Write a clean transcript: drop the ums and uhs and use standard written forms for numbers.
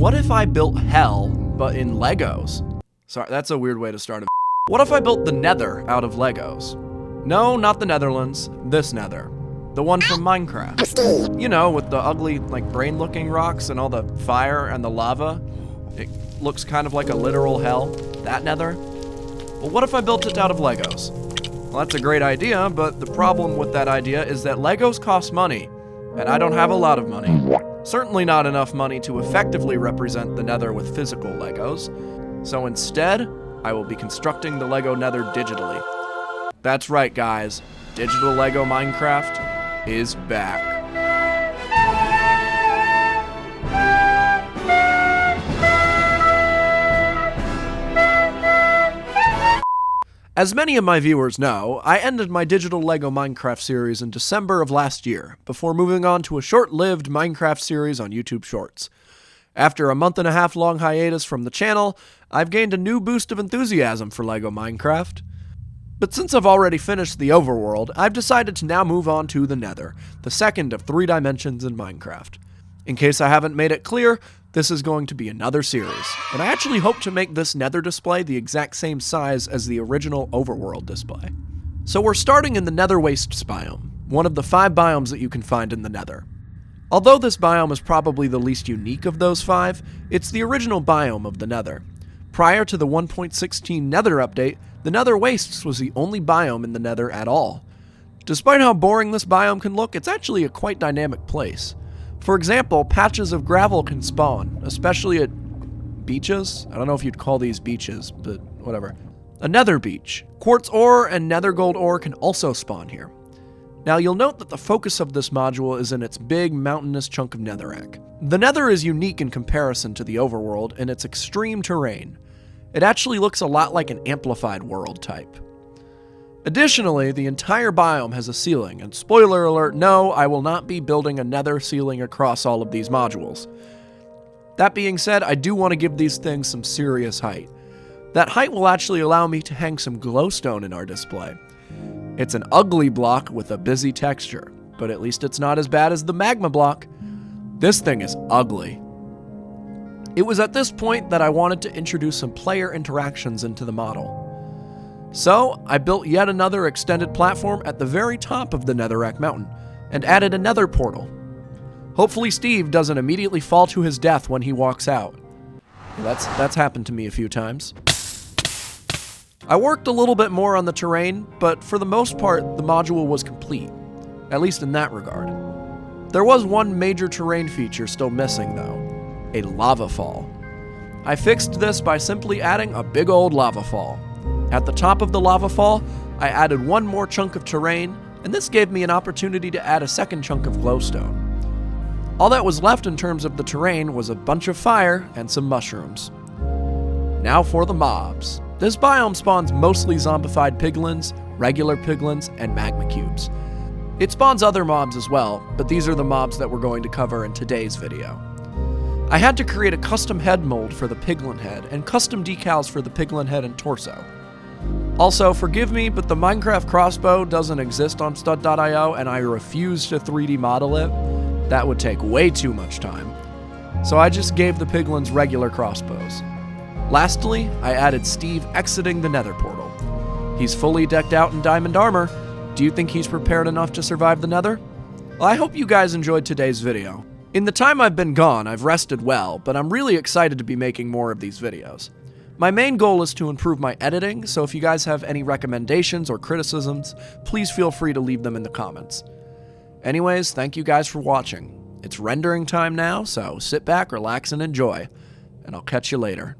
What if I built hell, but in Legos? Sorry, that's a weird way to start a What if I built the Nether out of Legos? No, not the Netherlands, this Nether. The one from Minecraft. You know, with the ugly, like, brain-looking rocks and all the fire and the lava. It looks kind of like a literal hell. That Nether. Well, what if I built it out of Legos? Well, that's a great idea, but the problem with that idea is that Legos cost money, and I don't have a lot of money. Certainly not enough money to effectively represent the Nether with physical Legos. So instead, I will be constructing the Lego Nether digitally. That's right, guys. Digital Lego Minecraft is back. As many of my viewers know, I ended my digital Lego Minecraft series in December of last year, before moving on to a short-lived Minecraft series on YouTube Shorts. After a month-and-a-half long hiatus from the channel, I've gained a new boost of enthusiasm for Lego Minecraft. But since I've already finished the overworld, I've decided to now move on to the Nether, the second of 3 dimensions in Minecraft. In case I haven't made it clear, this is going to be another series, and I actually hope to make this Nether display the exact same size as the original overworld display. So we're starting in the Nether Wastes biome, one of the 5 biomes that you can find in the Nether. Although this biome is probably the least unique of those 5, it's the original biome of the Nether. Prior to the 1.16 Nether update, the Nether Wastes was the only biome in the Nether at all. Despite how boring this biome can look, it's actually a quite dynamic place. For example, patches of gravel can spawn, especially at beaches. I don't know if you'd call these beaches, but whatever. A nether beach. Quartz ore and nether gold ore can also spawn here. Now you'll note that the focus of this module is in its big mountainous chunk of netherrack. The Nether is unique in comparison to the overworld in its extreme terrain. It actually looks a lot like an amplified world type. Additionally, the entire biome has a ceiling, and spoiler alert, no, I will not be building a nether ceiling across all of these modules. That being said, I do want to give these things some serious height. That height will actually allow me to hang some glowstone in our display. It's an ugly block with a busy texture, but at least it's not as bad as the magma block. This thing is ugly. It was at this point that I wanted to introduce some player interactions into the model. So, I built yet another extended platform at the very top of the Netherrack mountain, and added a nether portal. Hopefully Steve doesn't immediately fall to his death when he walks out. That's happened to me a few times. I worked a little bit more on the terrain, but for the most part, the module was complete, at least in that regard. There was one major terrain feature still missing though, a lava fall. I fixed this by simply adding a big old lava fall. At the top of the lava fall, I added one more chunk of terrain, and this gave me an opportunity to add a second chunk of glowstone. All that was left in terms of the terrain was a bunch of fire and some mushrooms. Now for the mobs. This biome spawns mostly zombified piglins, regular piglins, and magma cubes. It spawns other mobs as well, but these are the mobs that we're going to cover in today's video. I had to create a custom head mold for the piglin head, and custom decals for the piglin head and torso. Also, forgive me, but the Minecraft crossbow doesn't exist on stud.io, and I refuse to 3D model it. That would take way too much time. So I just gave the piglins regular crossbows. Lastly, I added Steve exiting the Nether portal. He's fully decked out in diamond armor. Do you think he's prepared enough to survive the Nether? Well, I hope you guys enjoyed today's video. In the time I've been gone, I've rested well, but I'm really excited to be making more of these videos. My main goal is to improve my editing, so if you guys have any recommendations or criticisms, please feel free to leave them in the comments. Anyways, thank you guys for watching. It's rendering time now, so sit back, relax, and enjoy, and I'll catch you later.